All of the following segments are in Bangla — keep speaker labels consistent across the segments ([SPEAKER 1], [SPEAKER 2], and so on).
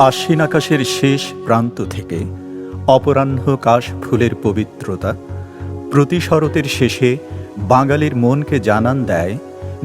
[SPEAKER 1] আশ্বিন আকাশের শেষ প্রান্ত থেকে অপরাহ্ন কাশ ফুলের পবিত্রতা প্রতি শরতের শেষে বাঙালির মনকে জানান দেয়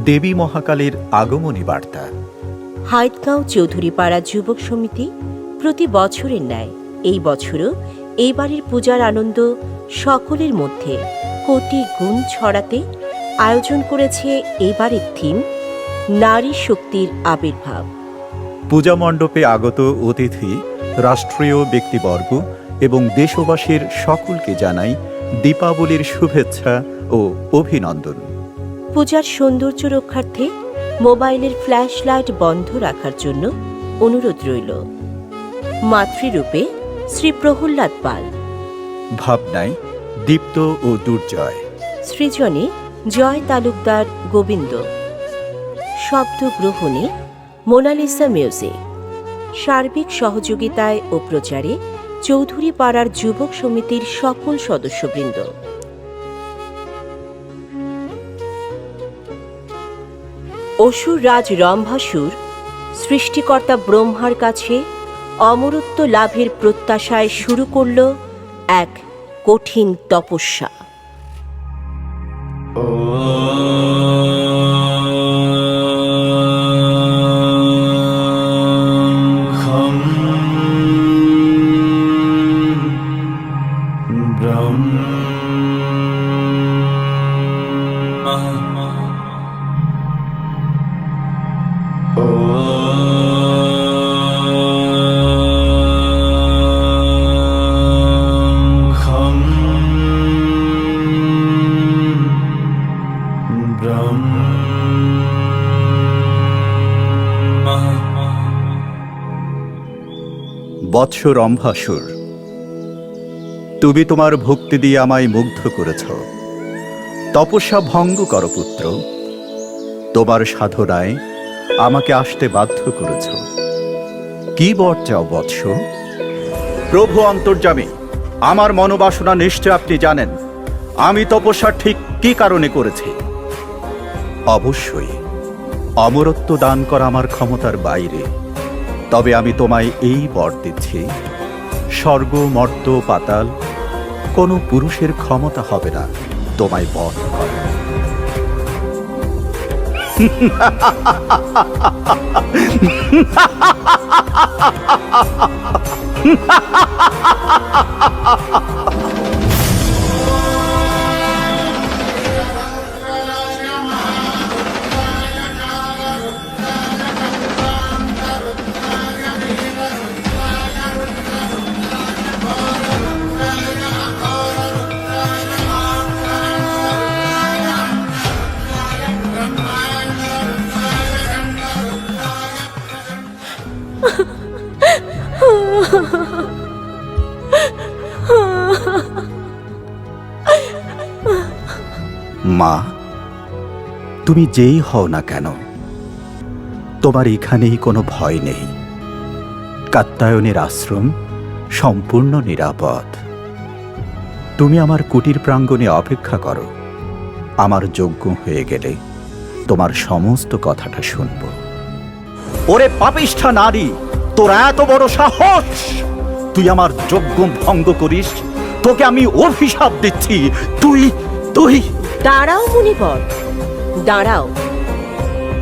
[SPEAKER 1] দেবী মহাকালীর আগমনী বার্তা।
[SPEAKER 2] হাইদগাঁও চৌধুরীপাড়া যুবক সমিতি প্রতি বছরের ন্যায় এই বছরও এই বাড়ির পূজার আনন্দ সকলের মধ্যে কোটি গুণ ছড়াতে আয়োজন করেছে এই বাড়ির থিম নারী শক্তির আবির্ভাব।
[SPEAKER 1] পূজা মণ্ডপে আগত অতিথি, রাষ্ট্রীয় ব্যক্তিবর্গ এবং দেশবাসীর সকলকে জানাই দীপাবলির শুভেচ্ছা ও অভিনন্দন।
[SPEAKER 2] পূজার সৌন্দর্য রক্ষার্থে মোবাইলের ফ্ল্যাশ লাইট বন্ধ রাখার জন্য অনুরোধ রইল। মাতৃরূপে শ্রী প্রহ্লাদ পাল,
[SPEAKER 1] ভাবনায় দীপ্ত ও দুর্জয়,
[SPEAKER 2] সৃজনে জয় তালুকদার গোবিন্দ, শব্দ গ্রহণে মোনালিসা মিউজিক, সার্বিক সহযোগিতায় ও প্রচারে চৌধুরীপাড়ার যুবক সমিতির সকল সদস্যবৃন্দ। অসুর রাজ রম্ভাসুর সৃষ্টিকর্তা ব্রহ্মার কাছে অমরত্ব লাভের প্রত্যাশায় শুরু করল এক কঠিন তপস্যা।
[SPEAKER 1] বৎস রম্ভাসুর, তুমি তোমার ভক্তি দিয়ে আমায় মুগ্ধ করেছ। তপস্যা ভঙ্গ কর পুত্র, তোমার সাধনায় আমাকে আসতে বাধ্য করেছ। কি বর চাও বৎস? প্রভু অন্তর্যামী, আমার মনোবাসনা নিশ্চয় আপনি জানেন। আমি তপস্যা ঠিক কি কারণে করেছি? অবশ্যই অমরত্ব দান করা আমার ক্ষমতার বাইরে। তবে আমি তোমায় এই বর দিচ্ছি, স্বর্গ মর্ত্য পাতাল কোনো পুরুষের ক্ষমতা হবে না তোমায় বধ করা। মা, তুমি যেই হও না কেন, তোমার এখানেই কোনো ভয় নেই। কাত্যায়নের আশ্রম সম্পূর্ণ নিরাপদ। তুমি আমার কুটির প্রাঙ্গণে অপেক্ষা করো। আমার যজ্ঞ হয়ে গেলে তোমার সমস্ত কথাটা শুনব। ওরে পাপিষ্ঠা নারী, তোর এত বড় সাহস! তুই আমার যজ্ঞ ভঙ্গ করিস? তোকে আমি অভিশাপ দিচ্ছি। তুই তুই
[SPEAKER 2] দাঁড়াও মুনিবর, দাঁড়াও।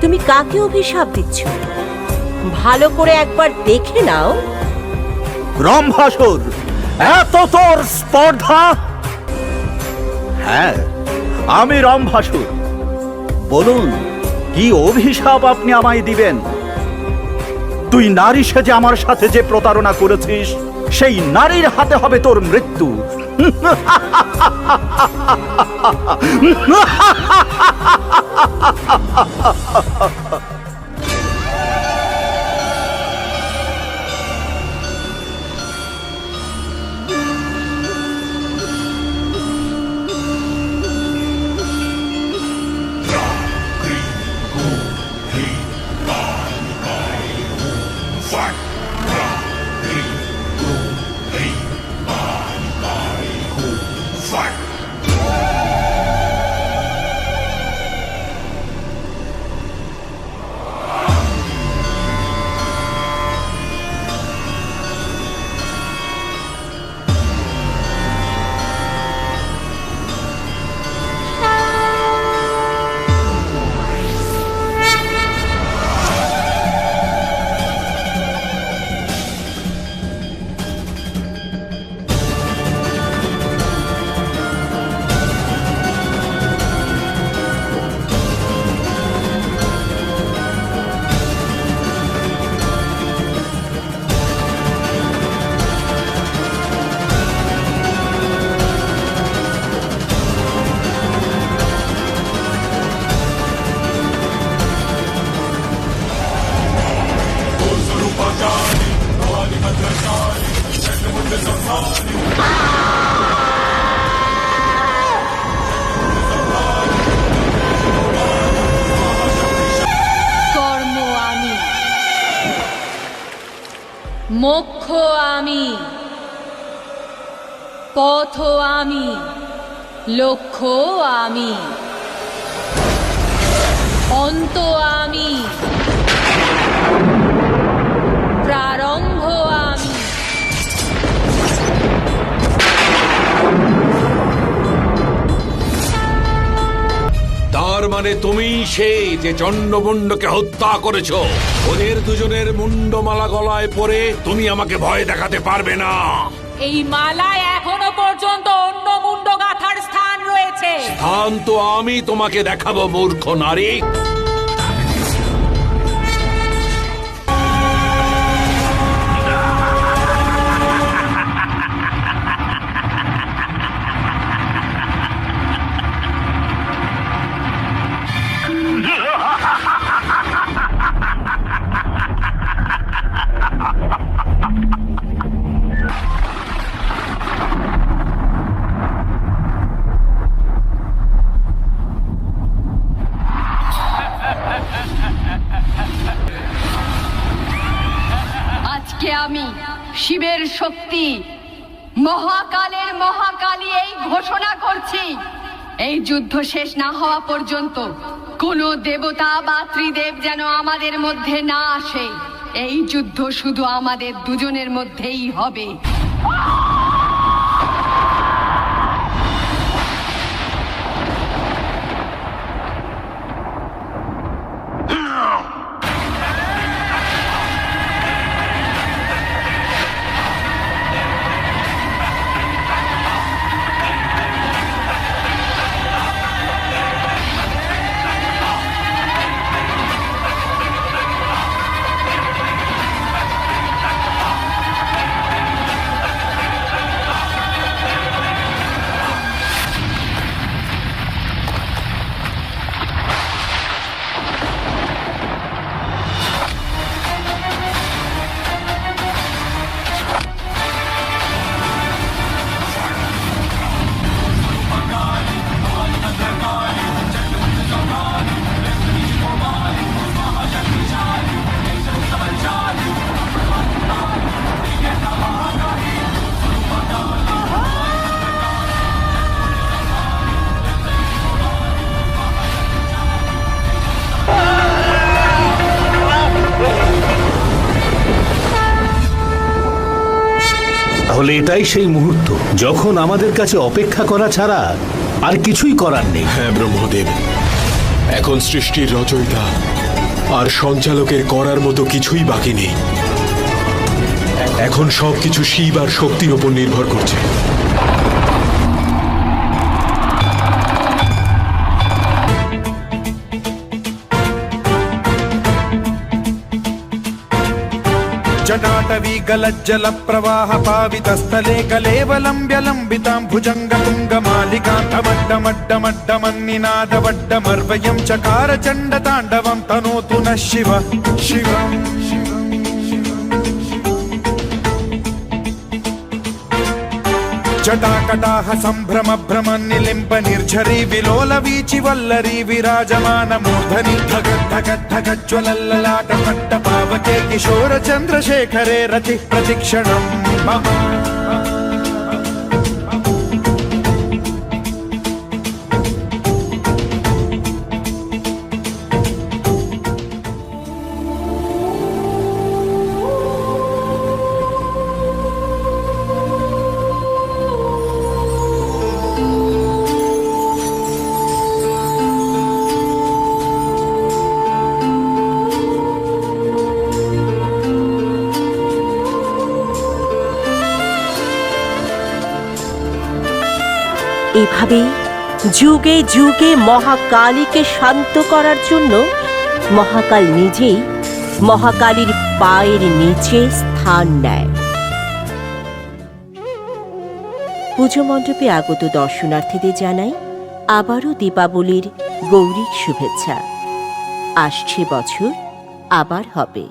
[SPEAKER 2] তুমি কাকে অভিশাপ দিচ্ছ ভালো করে একবার দেখে নাও।
[SPEAKER 1] রম্ভাসুর, এত তোর স্পর্ধা? হ্যাঁ, আমি রম্ভাসুর। বলুন, কি অভিশাপ আপনি আমায় দিবেন? তুই নারী সেজে আমার সাথে যে প্রতারণা করেছিস, সেই নারীর হাতে হবে তোর মৃত্যু।
[SPEAKER 3] মোক্ষ আমি, পথ আমি, লক্ষ্য আমি, অন্ত আমি, প্রারম্ভ আমি।
[SPEAKER 4] তার মানে তুমি সেই যে চণ্ডমুণ্ডকে হত্যা করেছো। ওদের দুজনের মুন্ডমালা গলায় পরে তুমি আমাকে ভয় দেখাতে পারবে না।
[SPEAKER 3] এই মালায় এখনো পর্যন্ত অন্য মুন্ড গাথার স্থান রয়েছে।
[SPEAKER 4] স্থান তো আমি তোমাকে দেখাবো, মূর্খ নারী।
[SPEAKER 5] আজকে আমি শিবের শক্তি, মহাকালের মহাকালী এই ঘোষণা করছি, এই যুদ্ধ শেষ না হওয়া পর্যন্ত কোনো দেবতা বা ত্রিদেব যেন আমাদের মধ্যে না আসে। এই যুদ্ধ শুধু আমাদের দুজনের মধ্যেই হবে।
[SPEAKER 6] তাহলে এটাই সেই মুহূর্ত যখন আমাদের কাছে অপেক্ষা করা ছাড়া আর কিছুই করার নেই।
[SPEAKER 7] হ্যাঁ ব্রহ্মদেব, এখন সৃষ্টির রচয়িতা আর সঞ্চালকের করার মতো কিছুই বাকি নেই। এখন সবকিছু শিব আর শক্তির উপর নির্ভর করছে।
[SPEAKER 8] जटाटवी गलज्जल प्रवाह पावितस्थले कलेवलम्ब्य लम्बितां भुजङ्ग तुङ्गमालिकान्तमड्डमड्डमड्डमन्निनादवड्डमर्वयं चकार चण्डताण्डवं तनोतु नः शिव शिवम्। जटाकटाह सम्भ्रम भ्रमन् निलिम्ब निर्झरी विलोल वीचि वल्लरी विराजमान मूर्धनि धगत् धगत् धगज्ज्वलल्ललाट पट्ट पावके किशोर चन्द्रशेखरे रतिः प्रतिक्षणम् मम।
[SPEAKER 2] এভাবেই যুগে যুগে মহাকালীকে শান্ত করার জন্য মহাকাল নিজেই মহাকালীর পায়ের নিচে স্থান নেয়। পুজো মণ্ডপে আগত দর্শনার্থীদের জানাই আবারও দীপাবলির গৌরীর শুভেচ্ছা। আসছে বছর আবার হবে।